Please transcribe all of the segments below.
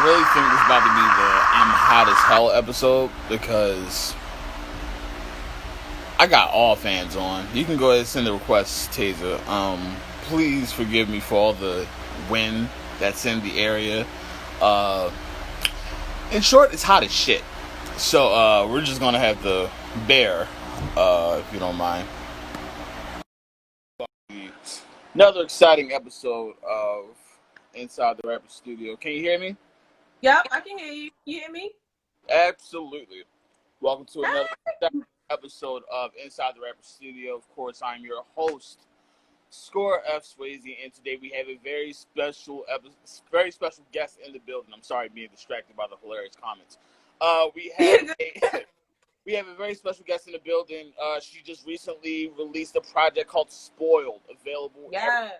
really think this is about to be the I'm hot as hell episode because I got all fans on. You can go ahead and send the request, Taza. Please forgive me for all the wind that's in the area. Uh, in short, it's hot as shit. So we're just gonna have to bear, if you don't mind. Another exciting episode of Inside the Rapper Studio. Can you hear me? Yep, I can hear you. You hear me? Absolutely. Welcome to another episode of Inside the Rapper Studio. Of course, I'm your host, Score F Swayze, and today we have a very special guest in the building. I'm sorry, being distracted by the hilarious comments. We have a we have a very special guest in the building. She just recently released a project called Spoiled, available every Yes.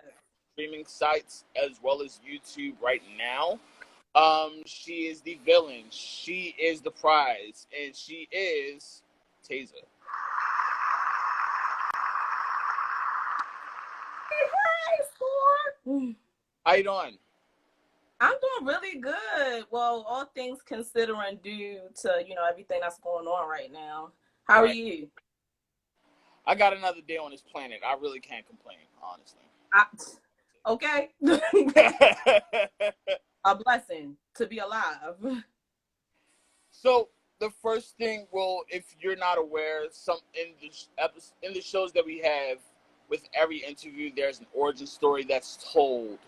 streaming sites as well as YouTube right now. She is the villain. She is the prize, and she is Taza. Hey, Score. How you doing? I'm doing really good. Well, all things considering due to, everything that's going on right now. How are Right. you? I got another day on this planet. I really can't complain, honestly. Okay. A blessing to be alive. So the first thing, well, if you're not aware, in the shows that we have, with every interview, there's an origin story that's told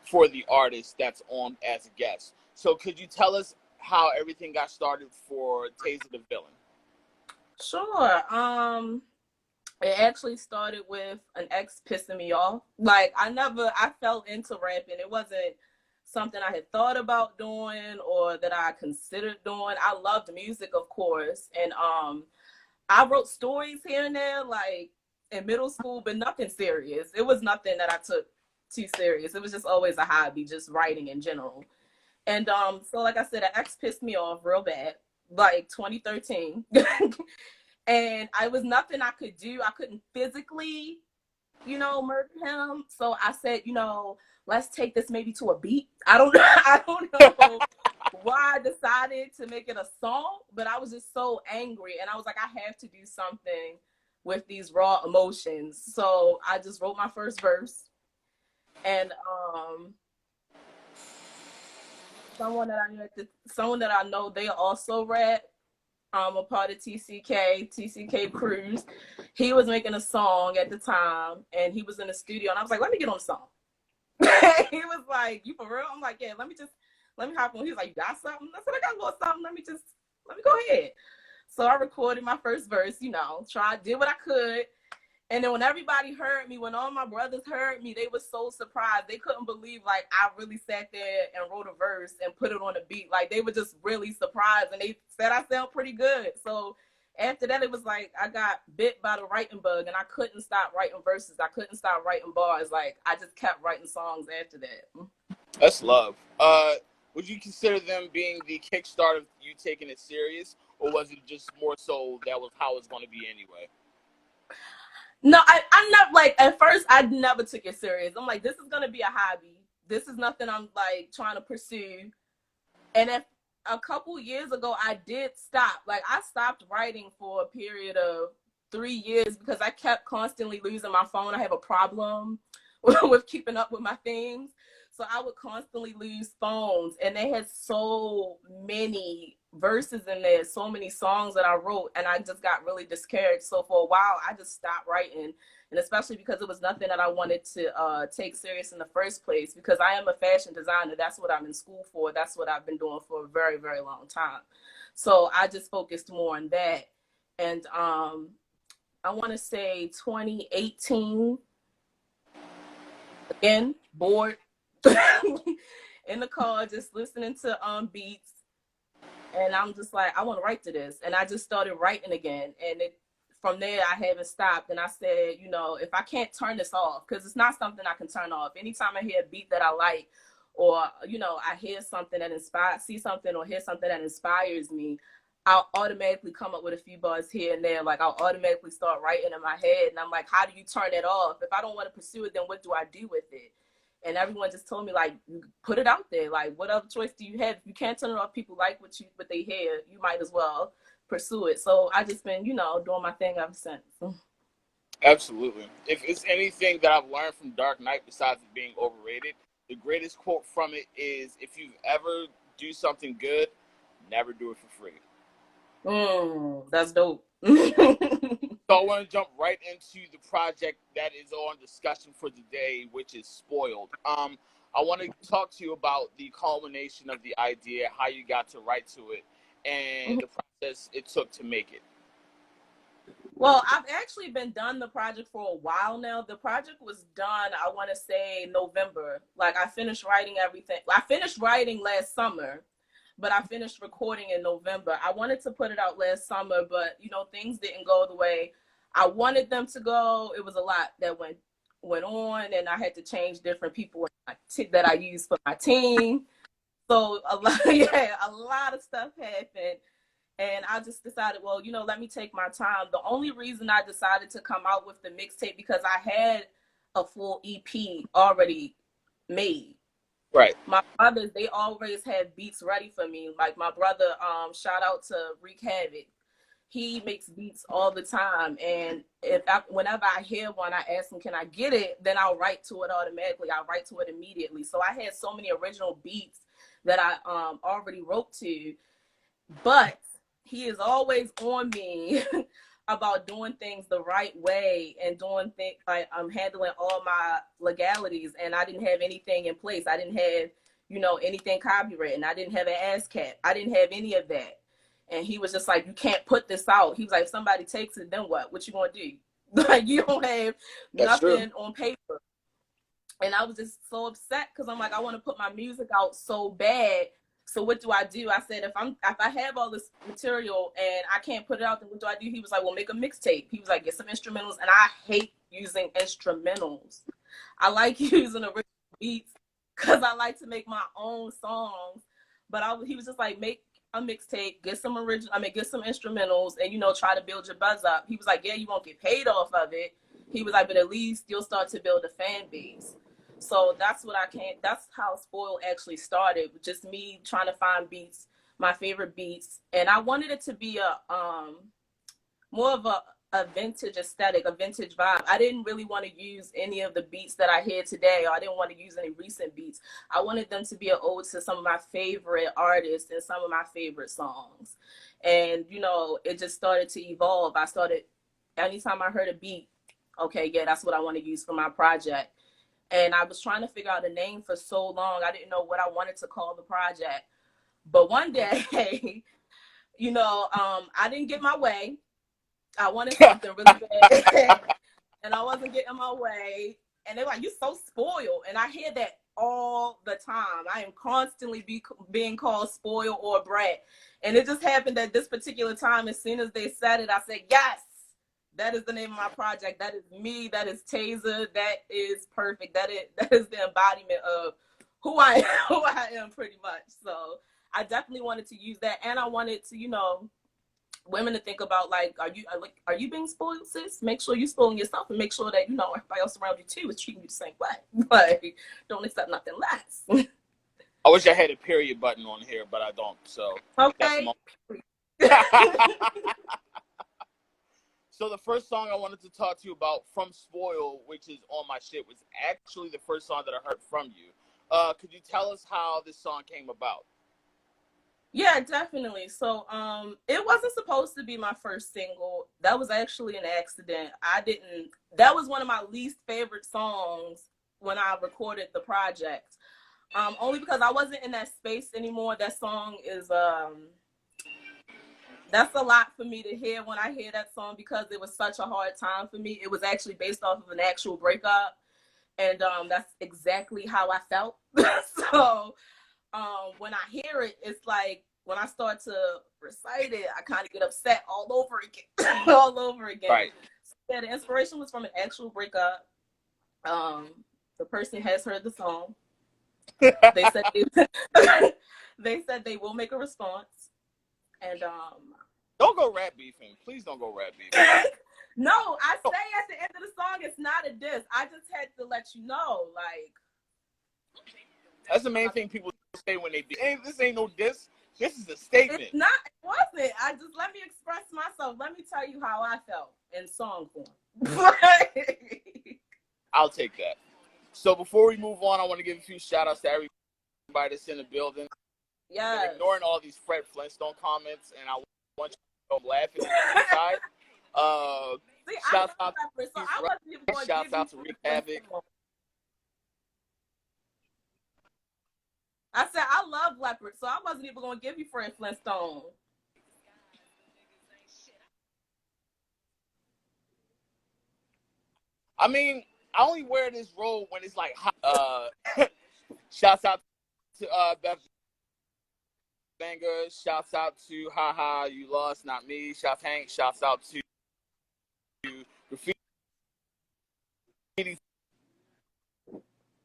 for the artist that's on as a guest. So could you tell us how everything got started for Taser the Villain? Sure. It actually started with an ex pissing me off. Like I fell into rapping. It wasn't something I had thought about doing or that I considered doing. I loved music, of course, and I wrote stories here and there, like in middle school, but nothing serious. It was nothing that I took too serious. It was just always a hobby, just writing in general. And so like I said, an ex pissed me off real bad, like 2013. And I was nothing I could do. I couldn't physically, murder him. So I said, let's take this maybe to a beat. I don't know. I don't know why I decided to make it a song, but I was just so angry. And I was like, I have to do something with these raw emotions. So I just wrote my first verse. And someone that I know, they also rap. A part of TCK Cruise. He was making a song at the time, and he was in the studio, and I was like, let me get on the song. He was like, you for real? I'm like, yeah, let me hop on. He was like, you got something? I said, I got a little something. Let me go ahead. So I recorded my first verse, did what I could. And then when everybody heard me, when all my brothers heard me, they were so surprised. They couldn't believe, like, I really sat there and wrote a verse and put it on a beat. Like, they were just really surprised, and they said I sound pretty good. So after that, it was like I got bit by the writing bug, and I couldn't stop writing verses. I couldn't stop writing bars. Like, I just kept writing songs after that. That's love. Would you consider them being the kickstart of you taking it serious, or was it just more so that was how it's going to be anyway? No, I'm not like, at first I never took it serious. I'm like, this is gonna be a hobby. This is nothing I'm like trying to pursue. And if a couple years ago I did stop, like I stopped writing for a period of 3 years because I kept constantly losing my phone. I have a problem with keeping up with my things. So I would constantly lose phones, and they had so many verses in there, so many songs that I wrote, and I just got really discouraged. So for a while, I just stopped writing, and especially because it was nothing that I wanted to take serious in the first place, because I am a fashion designer. That's what I'm in school for. That's what I've been doing for a very, very long time. So I just focused more on that. And I want to say 2018, again, bored, in the car, just listening to beats, and I'm just like, I want to write to this, and I just started writing again, and from there I haven't stopped. And I said, if I can't turn this off, because it's not something I can turn off. Anytime I hear a beat that I like, or I hear something that see something or hear something that inspires me, I'll automatically come up with a few bars here and there. Like, I'll automatically start writing in my head, and I'm like, how do you turn it off? If I don't want to pursue it, then what do I do with it? And everyone just told me, like, put it out there. Like, what other choice do you have? If you can't turn it off, people like what they hear, you might as well pursue it. So I just been, doing my thing ever since. Absolutely. If it's anything that I've learned from Dark Knight besides it being overrated, the greatest quote from it is, if you ever do something good, never do it for free. That's dope. So I want to jump right into the project that is on discussion for today, which is Spoiled. I want to talk to you about the culmination of the idea, how you got to write to it, and the process it took to make it. Well, I've actually been done the project for a while now. The project was done, I want to say, November. Like, I finished writing everything. I finished writing last summer, but I finished recording in November. I wanted to put it out last summer, but, things didn't go the way I wanted them to go. It was a lot that went on, and I had to change different people that I used for my team. So a lot of stuff happened. And I just decided, well, let me take my time. The only reason I decided to come out with the mixtape, because I had a full EP already made. Right. My brothers, they always had beats ready for me. Like my brother, shout out to Wreak Havoc. He makes beats all the time. And whenever I hear one, I ask him, can I get it? Then I'll write to it automatically. I'll write to it immediately. So I had so many original beats that I already wrote to. But he is always on me about doing things the right way and doing things like I'm handling all my legalities, and I didn't have anything in place. I didn't have, anything copywritten. I didn't have an ASCAP. I didn't have any of that. And he was just like, you can't put this out. He was like, if somebody takes it, then what? What you gonna do? Like, you don't have nothing on paper. And I was just so upset because I'm like, I want to put my music out so bad. So what do I do? I said, if I have all this material and I can't put it out, then what do I do? He was like, well, make a mixtape. He was like, get some instrumentals. And I hate using instrumentals. I like using original beats because I like to make my own songs. But he was just like, make a mixtape, get some instrumentals, and try to build your buzz up. He was like, yeah, you won't get paid off of it. He was like, but at least you'll start to build a fan base. So that's how Spoiled actually started, just me trying to find beats, my favorite beats. And I wanted it to be more of a vintage aesthetic, a vintage vibe. I didn't really want to use any of the beats that I hear today, or I didn't want to use any recent beats. I wanted them to be an ode to some of my favorite artists and some of my favorite songs. And, it just started to evolve. Anytime I heard a beat, okay, yeah, that's what I want to use for my project. And I was trying to figure out a name for so long. I didn't know what I wanted to call the project. But one day, I didn't get my way. I wanted something really bad. And I wasn't getting my way. And they're like, you're so spoiled. And I hear that all the time. I am constantly being called spoiled or brat. And it just happened at this particular time. As soon as they said it, I said, yes. That is the name of my project. That is me. That is Taza. That is perfect. That is the embodiment of who I am pretty much. So I definitely wanted to use that. And I wanted to, women to think about, like, are you being spoiled, sis? Make sure you're spoiling yourself, and make sure that, everybody else around you too is treating you the same way. Like, don't accept nothing less. I wish I had a period button on here, but I don't. So okay. So the first song I wanted to talk to you about from Spoil, which is On My Shit, was actually the first song that I heard from you. Could you tell us how this song came about? Yeah, definitely. So it wasn't supposed to be my first single. That was actually an accident. That was one of my least favorite songs when I recorded the project. Only because I wasn't in that space anymore. That song is that's a lot for me to hear when I hear that song, because it was such a hard time for me. It was actually based off of an actual breakup, and that's exactly how I felt. So when I hear it, it's like when I start to recite it, I kind of get upset all over again. All over again. Right. So, yeah, the inspiration was from an actual breakup. The person has heard the song. They said they will make a response. And don't go rap beefing. Please don't go rap beefing. No, I say at the end of the song, it's not a diss. I just had to let you know, like, That's the main thing people say when they do. This ain't no diss. This is a statement. It's not. It wasn't. I just let me express myself. Let me tell you how I felt in song form. I'll take that. So before we move on, I want to give a few shout outs to everybody that's in the building. Yeah. Ignoring all these Fred Flintstone comments, and I want you to go laughing inside. See, shout I out so I wasn't even going shouts out to Rick Havoc. I said I love Leopard, so I wasn't even going to give you Fred Flintstone. I mean, I only wear this robe when it's like hot. Shouts out to Beth Banger. Shouts out to Haha, you lost, not me. Shouts Hank. Shouts out to Graffiti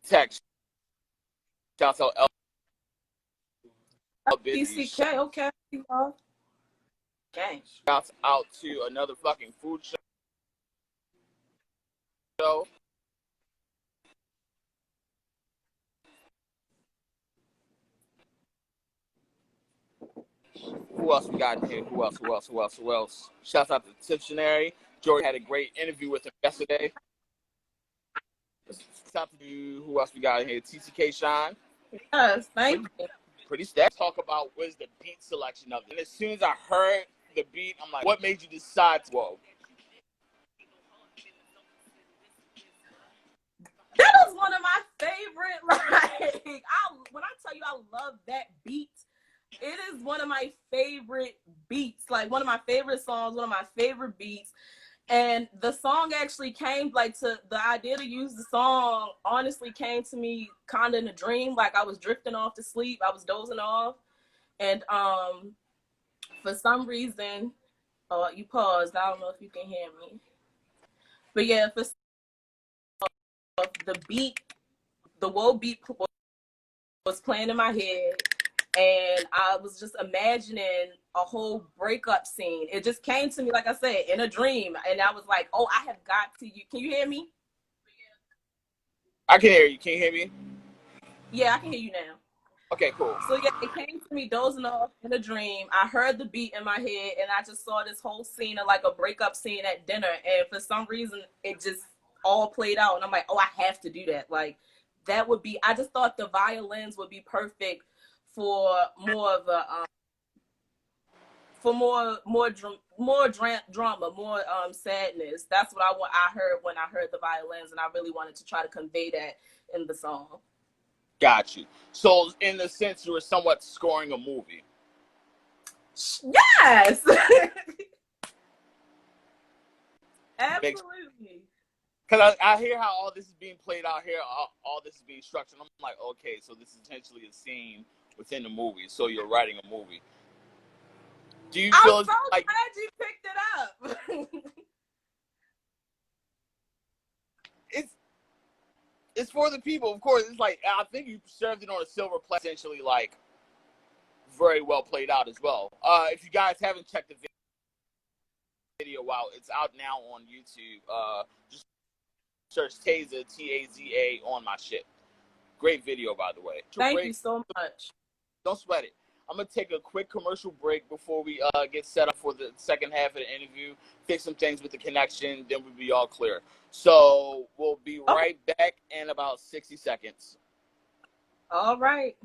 Tech. Shouts out PCK, okay. Okay. Shouts out to another fucking food show. Who else we got in here? Who else? Shouts out to Dictionary. Jory had a great interview with him yesterday. Shouts out to who else we got in here? TCK Shine. Yes, thank you. Pretty stats. Talk about where's the beat selection of it. And as soon as I heard the beat, I'm like, what made you decide to whoa? That is one of my favorite, like, when I tell you I love that beat, it is one of my favorite beats, like one of my favorite songs, one of my favorite beats. And the song actually came, like, to the idea to use the song honestly came to me kind of in a dream. Like I was drifting off to sleep, I was dozing off, and for some reason, you paused. I don't know if you can hear me, but yeah, for the beat, the whoa beat was playing in my head, and I was just imagining a whole breakup scene. It just came to me, like I said, in a dream, and I was like, "Oh, I have got to you." Can you hear me? I can hear you. Can you hear me? Yeah, I can hear you now. Okay, cool. So yeah, it came to me dozing off in a dream. I heard the beat in my head, and I just saw this whole scene of like a breakup scene at dinner. And for some reason, it just all played out. And I'm like, oh, I have to do that. Like that would be. I just thought the violins would be perfect for more of a for more drama, more sadness. That's what I heard when I heard the violins, and I really wanted to try to convey that in the song. Got you. So in a sense, you were somewhat scoring a movie. Yes. Absolutely. Because I hear how all this is being played out here, all this is being structured. I'm like, okay, so this is essentially a scene within the movie. So you're writing a movie. Do you feel I'm so like glad you picked it up? it's for the people, of course. It's like I think you served it on a silver plate, essentially, like very well played out as well. If you guys haven't checked the video out, it's out now on YouTube. Just search Taza, Taza on my shit. Great video, by the way. Thank you so much. Don't sweat it. I'm going to take a quick commercial break before we get set up for the second half of the interview, fix some things with the connection, then we'll be all clear. So we'll be right back in about 60 seconds. All right.